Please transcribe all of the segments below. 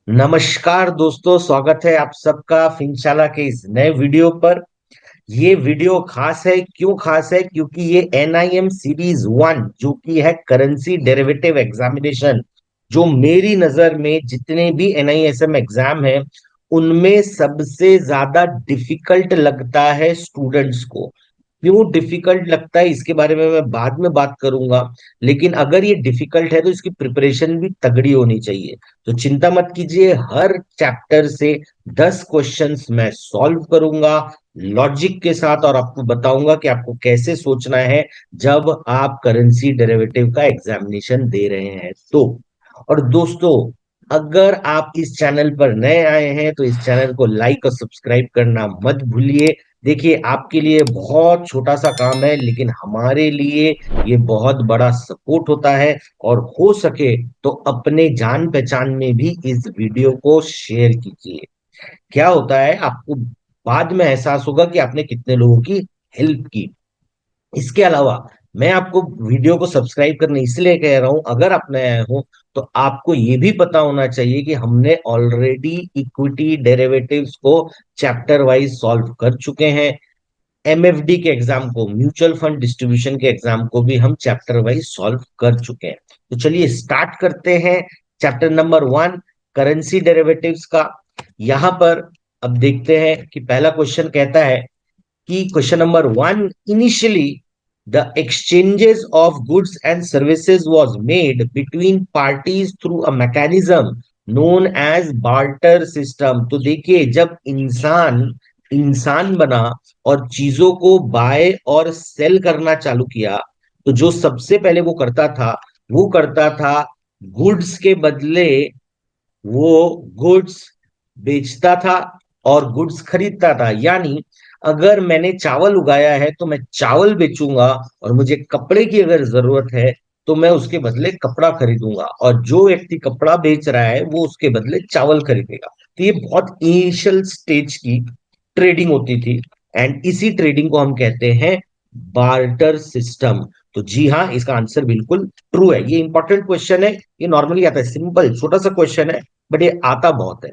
नमस्कार दोस्तों, स्वागत है आप सबका फिनशाला के इस नए वीडियो पर। ये वीडियो खास है। क्यों खास है? क्योंकि ये एनआईएम सीरीज 1 जो कि है करेंसी डेरिवेटिव एग्जामिनेशन, जो मेरी नजर में जितने भी एनआईएसएम एग्जाम है उनमें सबसे ज्यादा डिफिकल्ट लगता है स्टूडेंट्स को। क्यों डिफिकल्ट लगता है इसके बारे में मैं बाद में बात करूंगा, लेकिन अगर ये डिफिकल्ट है तो इसकी प्रिपरेशन भी तगड़ी होनी चाहिए। तो चिंता मत कीजिए, हर चैप्टर से 10 क्वेश्चंस मैं सॉल्व करूंगा लॉजिक के साथ, और आपको बताऊंगा कि आपको कैसे सोचना है जब आप करेंसी डेरिवेटिव का एग्जामिनेशन दे रहे हैं तो। और दोस्तों, अगर आप इस चैनल पर नए आए हैं तो इस चैनल को लाइक और सब्सक्राइब करना मत भूलिए। देखिए, आपके लिए बहुत छोटा सा काम है, लेकिन हमारे लिए ये बहुत बड़ा सपोर्ट होता है। और हो सके तो अपने जान पहचान में भी इस वीडियो को शेयर कीजिए। क्या होता है, आपको बाद में एहसास होगा कि आपने कितने लोगों की हेल्प की। इसके अलावा मैं आपको वीडियो को सब्सक्राइब करने इसलिए कह रहा हूं, अगर आप नए आए हो तो आपको ये भी पता होना चाहिए कि हमने ऑलरेडी इक्विटी डेरिवेटिव्स को चैप्टर वाइज सॉल्व कर चुके हैं। एमएफडी के एग्जाम को, म्यूचुअल फंड डिस्ट्रीब्यूशन के एग्जाम को भी हम चैप्टर वाइज सॉल्व कर चुके हैं। तो चलिए स्टार्ट करते हैं चैप्टर नंबर 1, करेंसी डेरिवेटिव्स का। यहां पर अब देखते हैं कि पहला क्वेश्चन कहता है कि question number 1, initially the exchanges of goods and services was made between parties through a mechanism known as barter system। तो देखिए, जब इंसान इंसान बना और चीजों को बाय और सेल करना चालू किया, तो जो सबसे पहले वो करता था गुड्स के बदले वो गुड्स बेचता था और गुड्स खरीदता था। यानी अगर मैंने चावल उगाया है तो मैं चावल बेचूंगा, और मुझे कपड़े की अगर जरूरत है तो मैं उसके बदले कपड़ा खरीदूंगा, और जो व्यक्ति कपड़ा बेच रहा है वो उसके बदले चावल खरीदेगा। तो ये बहुत इनिशियल स्टेज की ट्रेडिंग होती थी, एंड इसी ट्रेडिंग को हम कहते हैं बार्टर सिस्टम। तो जी हाँ, इसका आंसर बिल्कुल ट्रू है। ये इंपॉर्टेंट क्वेश्चन है। ये नॉर्मली आता है, सिंपल छोटा सा क्वेश्चन है, बट ये आता बहुत है।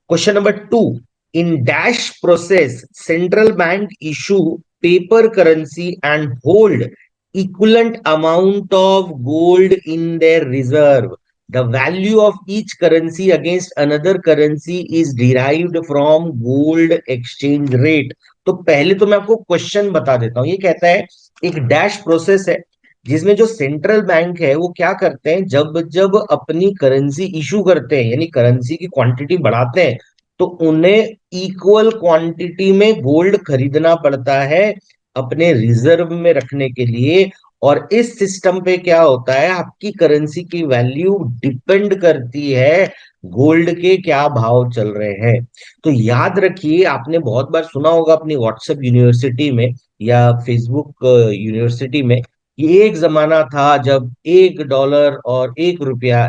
Question number 2, in dash process central bank issue paper currency and hold equivalent amount of gold in their reserve. The value of each currency against another currency is derived from gold exchange rate. तो पहले तो मैं आपको question बता देता हूं। ये कहता है एक डैश प्रोसेस है जिसमें जो सेंट्रल बैंक है वो क्या करते हैं, जब जब अपनी करेंसी इशू करते हैं, यानी करेंसी की क्वांटिटी बढ़ाते हैं, तो उन्हें इक्वल क्वांटिटी में गोल्ड खरीदना पड़ता है अपने रिजर्व में रखने के लिए। और इस सिस्टम पे क्या होता है, आपकी करेंसी की वैल्यू डिपेंड करती है गोल्ड के क्या भाव चल रहे हैं। तो याद रखिए, आपने बहुत बार सुना होगा अपनी व्हाट्सएप यूनिवर्सिटी में या फेसबुक यूनिवर्सिटी में, ये एक जमाना था जब $1 और ₹1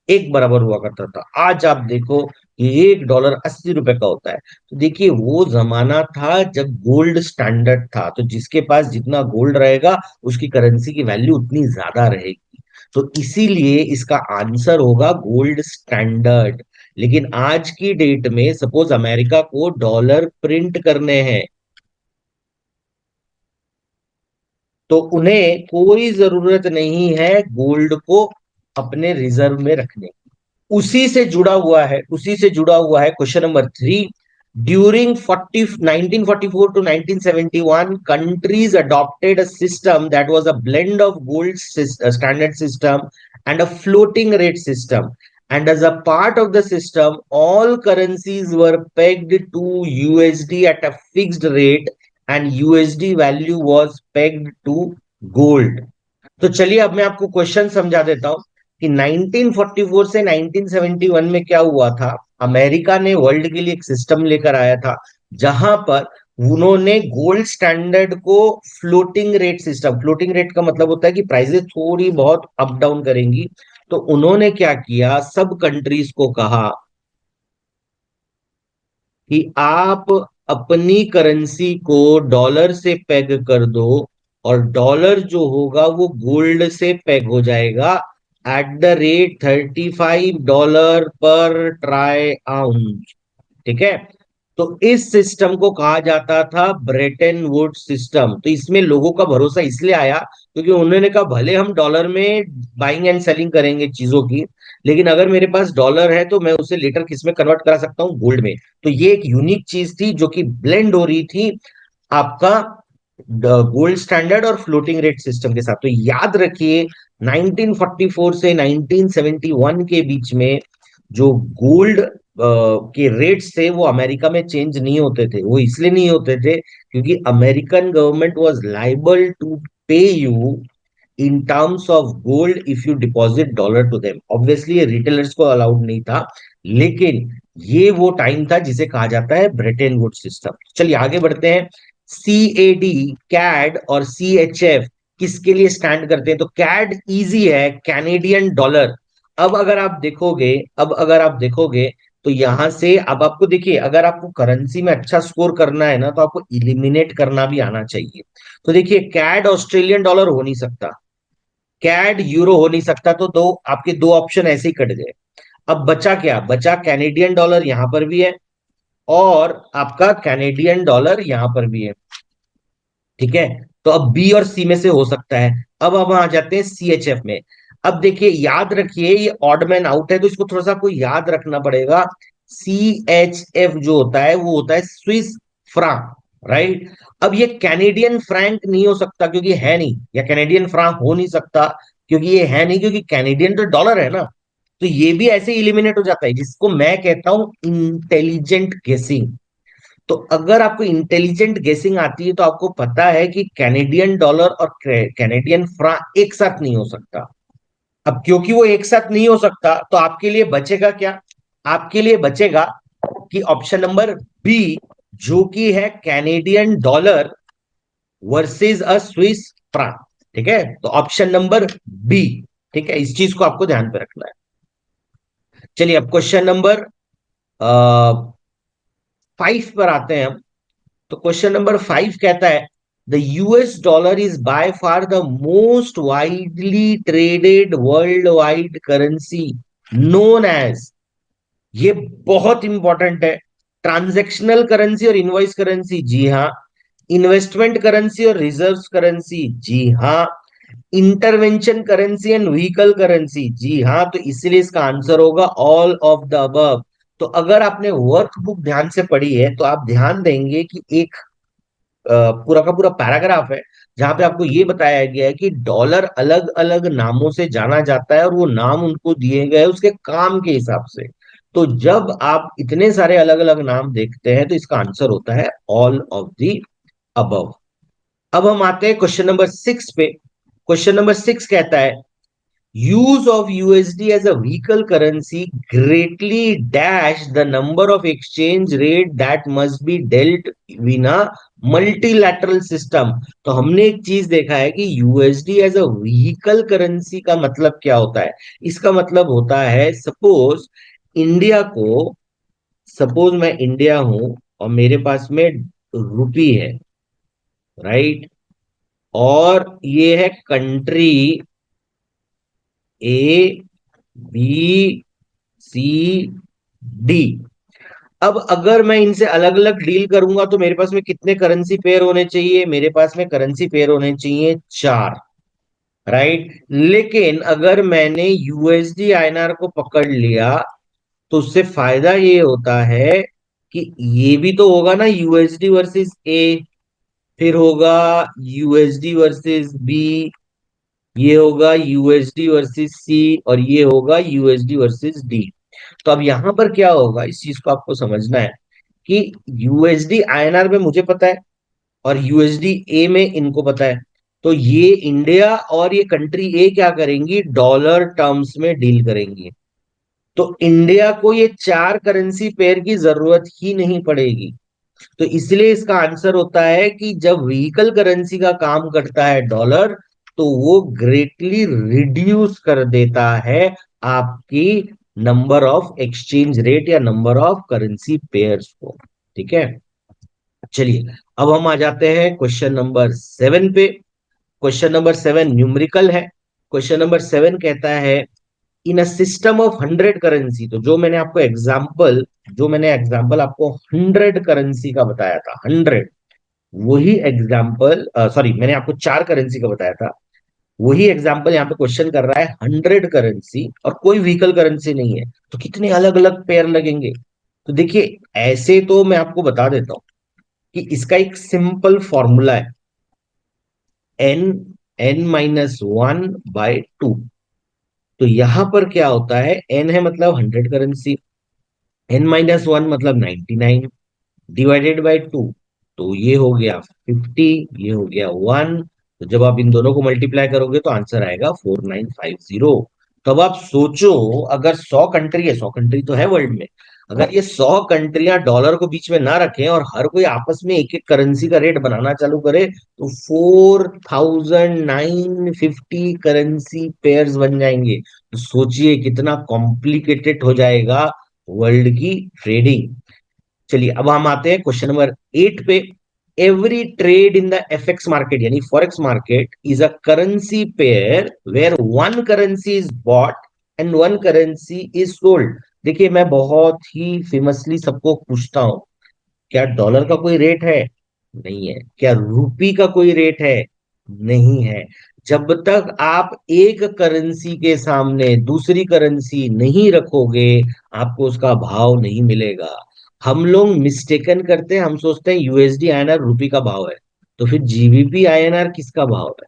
एक बराबर हुआ करता था। आज आप देखो कि $1 ₹80 का होता है। तो देखिए, वो जमाना था जब गोल्ड स्टैंडर्ड था, तो जिसके पास जितना गोल्ड रहेगा उसकी करेंसी की वैल्यू उतनी ज्यादा रहेगी। तो इसीलिए इसका आंसर होगा गोल्ड स्टैंडर्ड। लेकिन आज की डेट में सपोज अमेरिका को डॉलर प्रिंट करने हैं, तो उन्हें कोई जरूरत नहीं है गोल्ड को अपने रिजर्व में रखने की। उसी से जुड़ा हुआ है question number 3। During 1944 to 1971 countries adopted a system that was a blend of standard system and a floating rate system, and as a part of the system all currencies were pegged to USD at a fixed rate, and USD value was pegged to gold। तो चलिए अब मैं आपको question समझा देता हूं कि 1944 से 1971 में क्या हुआ था। अमेरिका ने वर्ल्ड के लिए एक सिस्टम लेकर आया था जहां पर उन्होंने गोल्ड स्टैंडर्ड को floating rate system, floating rate का मतलब होता है कि प्राइसेस थोड़ी बहुत अप डाउन करेंगी। तो उन्होंने क्या किया, सब कंट्रीज को कहा कि आप अपनी करेंसी को डॉलर से पेग कर दो, और डॉलर जो होगा वो गोल्ड से पेग हो जाएगा। एट द रेट $35 पर ट्राई आउंस। ठीक है। तो इस सिस्टम को कहा जाता था ब्रेटन वुड्स सिस्टम। तो इसमें लोगों का भरोसा इसलिए आया क्योंकि उन्होंने कहा भले हम डॉलर में बाइंग एंड सेलिंग करेंगे चीजों की, लेकिन अगर मेरे पास डॉलर है तो मैं उसे लेटर किस में कन्वर्ट करा सकता हूँ, गोल्ड में। तो ये एक यूनिक चीज थी जो कि ब्लेंड हो रही थी आपका गोल्ड स्टैंडर्ड और फ्लोटिंग रेट सिस्टम के साथ। तो याद रखिए 1944 से 1971 के बीच में जो गोल्ड के रेट्स थे वो अमेरिका में चेंज नहीं होते थे। वो इसलिए नहीं होते थे क्योंकि American government was liable to pay you in terms of gold if you deposit dollar to them. Obviously ये रिटेलर्स को अलाउड नहीं था, लेकिन ये वो टाइम था जिसे कहा जाता है ब्रेटन वुड्स सिस्टम। चलिए आगे बढ़ते हैं। CAD, कैड और CHF किसके लिए स्टैंड करते हैं? तो कैड इजी है, कैनेडियन डॉलर। अब अगर आप देखोगे तो यहां से अब आपको देखिए, अगर आपको करेंसी में अच्छा स्कोर करना है ना तो आपको इलिमिनेट करना भी आना चाहिए। तो देखिए कैड ऑस्ट्रेलियन डॉलर हो नहीं सकता, कैड यूरो हो नहीं सकता, तो दो आपके दो ऑप्शन ऐसे ही कट गए। अब बचा क्या? बचा कैनेडियन डॉलर, यहां पर भी है, और आपका कैनेडियन डॉलर यहां पर भी है। ठीक है। तो अब बी और सी में से हो सकता है। अब हम आ जाते हैं CHF में। अब देखिए याद रखिए ये ऑड मैन आउट है तो इसको थोड़ा सा आपको याद रखना पड़ेगा। CHF जो होता है वो होता है स्विस फ्रांक, राइट। अब ये कैनेडियन फ्रैंक नहीं हो सकता क्योंकि है नहीं, या कैनेडियन फ्रांक हो नहीं सकता क्योंकि ये है नहीं, क्योंकि कैनेडियन तो डॉलर है ना। तो ये भी ऐसे इलिमिनेट हो जाता है, जिसको मैं कहता हूं इंटेलिजेंट गेसिंग। तो अगर आपको इंटेलिजेंट गेसिंग आती है तो आपको पता है कि कैनेडियन डॉलर और कैनेडियन फ्रांक एक साथ नहीं हो सकता। अब क्योंकि वो एक साथ नहीं हो सकता तो आपके लिए बचेगा क्या? आपके लिए बचेगा कि ऑप्शन नंबर बी, जो कि है Canadian dollar versus a Swiss franc. ठीक है, तो ऑप्शन नंबर बी। ठीक है, इस चीज को आपको ध्यान पे रखना है। चलिए अब क्वेश्चन नंबर 5 पर आते हैं हम। तो क्वेश्चन नंबर 5 कहता है the US dollar is by far the most widely traded world wide currency known as. ये बहुत इंपॉर्टेंट है। ट्रांजैक्शनल करेंसी और इनवॉइस करेंसी, जी हाँ। इन्वेस्टमेंट करेंसी और रिजर्व करेंसी, जी हाँ। Intervention currency and vehicle currency, जी हाँ। तो इसलिए इसका आंसर होगा ऑल ऑफ द अबव। तो अगर आपने वर्कबुक ध्यान से पढ़ी है तो आप ध्यान देंगे कि एक पूरा का पूरा पैराग्राफ है जहां पे आपको ये बताया गया है कि डॉलर अलग अलग नामों से जाना जाता है और वो नाम उनको दिए गए उसके काम के हिसाब से। तो जब आप इतने सारे अलग अलग नाम देखते हैं तो इसका आंसर होता है ऑल ऑफ द अबव। अब हम आते हैं क्वेश्चन नंबर 6 पे। क्वेश्चन नंबर 6 कहता है use of USD as a vehicle currency greatly dash the number of exchange rate that must be dealt in a multilateral system। तो हमने एक चीज देखा है कि USD as a vehicle currency का मतलब क्या होता है। इसका मतलब होता है इंडिया को सपोज मैं इंडिया हूं और मेरे पास में रुपी है, राइट। और ये है कंट्री ए, बी, सी, डी। अब अगर मैं इनसे अलग अलग डील करूंगा तो मेरे पास में कितने करेंसी पेयर होने चाहिए? मेरे पास में करेंसी पेयर होने चाहिए 4, राइट। लेकिन अगर मैंने USD INR को पकड़ लिया तो उससे फायदा ये होता है कि ये भी तो होगा ना USD वर्सेस ए, फिर होगा USD वर्सेस बी, ये होगा USD वर्सेस सी, और ये होगा USD वर्सेस डी। तो अब यहां पर क्या होगा, इस चीज को आपको समझना है कि USD INR में मुझे पता है और USD ए में इनको पता है। तो ये इंडिया और ये कंट्री ए क्या करेंगी? डॉलर टर्म्स में डील करेंगी। तो इंडिया को ये 4 करेंसी पेयर की जरूरत ही नहीं पड़ेगी। तो इसलिए इसका आंसर होता है कि जब व्हीकल करेंसी का काम करता है डॉलर, तो वो ग्रेटली रिड्यूस कर देता है आपकी नंबर ऑफ एक्सचेंज रेट या नंबर ऑफ करेंसी पेयर्स को। ठीक है। चलिए अब हम आ जाते हैं क्वेश्चन नंबर 7 पे। क्वेश्चन नंबर 7 न्यूमेरिकल है। क्वेश्चन नंबर 7 कहता है इन अ सिस्टम ऑफ 100 करेंसी, तो जो मैंने एग्जाम्पल आपको 100 करेंसी का बताया था, 100, वही एग्जाम्पल, सॉरी, मैंने आपको 4 करेंसी का बताया था, वही एग्जाम्पल यहाँ पे क्वेश्चन कर रहा है 100 करेंसी और कोई व्हीकल करेंसी नहीं है, तो कितने अलग अलग पेयर लगेंगे। तो देखिए, ऐसे तो मैं आपको बता देता हूं कि इसका एक सिंपल फॉर्मूला है, एन n-1/2। तो यहां पर क्या होता है, एन है मतलब 100 करेंसी, n-1 मतलब 99 डिवाइडेड बाय 2, तो ये हो गया 50, ये हो गया 1। तो जब आप इन दोनों को मल्टीप्लाई करोगे तो आंसर आएगा 4950। तो अब आप सोचो, अगर 100 कंट्री है, 100 कंट्री तो है वर्ल्ड में, अगर ये 100 कंट्रियां डॉलर को बीच में ना रखें और हर कोई आपस में एक एक करेंसी का रेट बनाना चालू करे, तो 4950 करेंसी पेयर्स बन जाएंगे। तो सोचिए कितना कॉम्प्लिकेटेड हो जाएगा वर्ल्ड की ट्रेडिंग। चलिए अब हम आते हैं क्वेश्चन नंबर 8 पे। Every trade in the FX market यानी forex market is a currency pair where one currency is bought and one currency is sold. देखिए, मैं बहुत ही फेमसली सबको पूछता हूं, क्या डॉलर का कोई रेट है? नहीं है। क्या रूपी का कोई रेट है? नहीं है। जब तक आप एक करेंसी के सामने दूसरी करेंसी नहीं रखोगे, आपको उसका भाव नहीं मिलेगा। हम लोग मिस्टेकन करते हैं, हम सोचते हैं यूएसडी आईएनआर रूपी का भाव है, तो फिर जीबीपी आईएनआर किसका भाव है?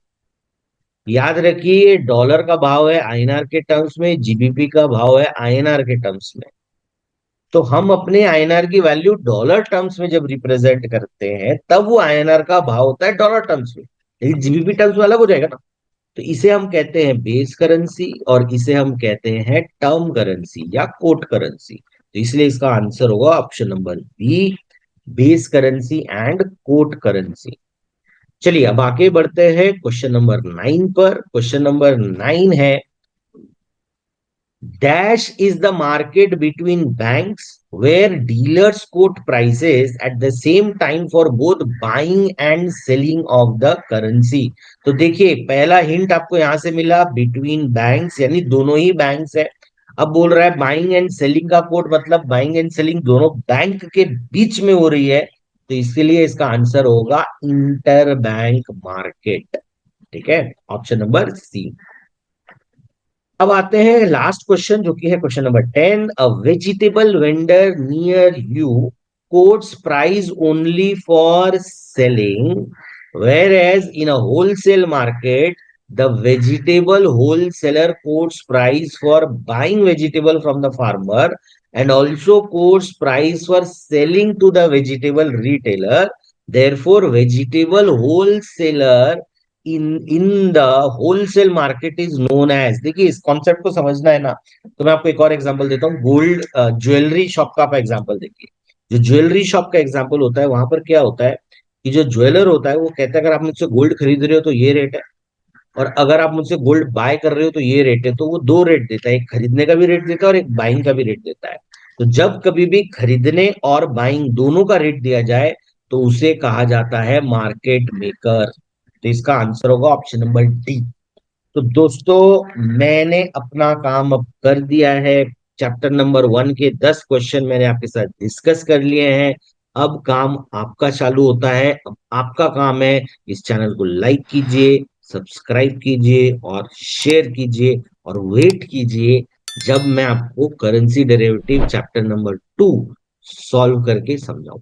याद रखिए, डॉलर का भाव है आईएनआर के टर्म्स में, जीबीपी का भाव है आईएनआर के टर्म्स में। तो हम अपने आईएनआर की वैल्यू डॉलर टर्म्स में जब रिप्रेजेंट करते हैं, तब वो आईएनआर का भाव होता है डॉलर टर्म्स में, लेकिन जीबीपी टर्म्स में अलग हो जाएगा ना। तो इसे हम कहते हैं बेस करेंसी और इसे हम कहते हैं टर्म करेंसी या कोट करेंसी। तो इसलिए इसका आंसर होगा option number B, base currency and quote currency. चलिए अब आगे बढ़ते हैं क्वेश्चन नंबर 9 पर। क्वेश्चन नंबर 9 है, Dash is the market between banks where dealers quote prices at the same time for both buying and selling of the currency। तो देखिए, पहला हिंट आपको यहां से मिला, बिटवीन बैंक्स यानी दोनों ही बैंक्स है। अब बोल रहा है बाइंग एंड सेलिंग का कोट, मतलब बाइंग एंड सेलिंग दोनों बैंक के बीच में हो रही है, तो इसके लिए इसका आंसर होगा इंटर बैंक मार्केट। ठीक है, ऑप्शन नंबर सी। अब आते हैं लास्ट क्वेश्चन, जो कि है question number 10। A vegetable vendor near you quotes price only for selling, whereas in a wholesale market the vegetable wholesaler quotes price for buying vegetable from the farmer and also quotes price for selling to the vegetable retailer. Therefore vegetable wholesaler in in the wholesale market is known as. देखिए, इस concept को समझना है ना, तो मैं आपको एक और एग्जांपल देता हूँ। गोल्ड ज्वेलरी शॉप का आप एग्जांपल देखिए। जो ज्वेलरी शॉप का एग्जांपल होता है, वहां पर क्या होता है कि जो ज्वेलर होता है वो कहता है अगर आप मुझसे गोल्ड खरीद रहे हो तो ये रेट है, और अगर आप मुझसे गोल्ड बाय कर रहे हो तो ये रेट है। तो वो दो रेट देता है, एक खरीदने का भी रेट देता है और एक बाइंग का भी रेट देता है। तो जब कभी भी खरीदने और बाइंग दोनों का रेट दिया जाए, तो उसे कहा जाता है मार्केट मेकर। तो इसका आंसर होगा ऑप्शन नंबर डी। तो दोस्तों, मैंने अपना काम अब कर दिया है। चैप्टर नंबर 1 के 10 क्वेश्चन मैंने आपके साथ डिस्कस कर लिए हैं। अब काम आपका चालू होता है। अब आपका काम है, इस चैनल को लाइक कीजिए, सब्सक्राइब कीजिए और शेयर कीजिए, और वेट कीजिए जब मैं आपको currency derivative chapter number 2 solve करके समझाऊं।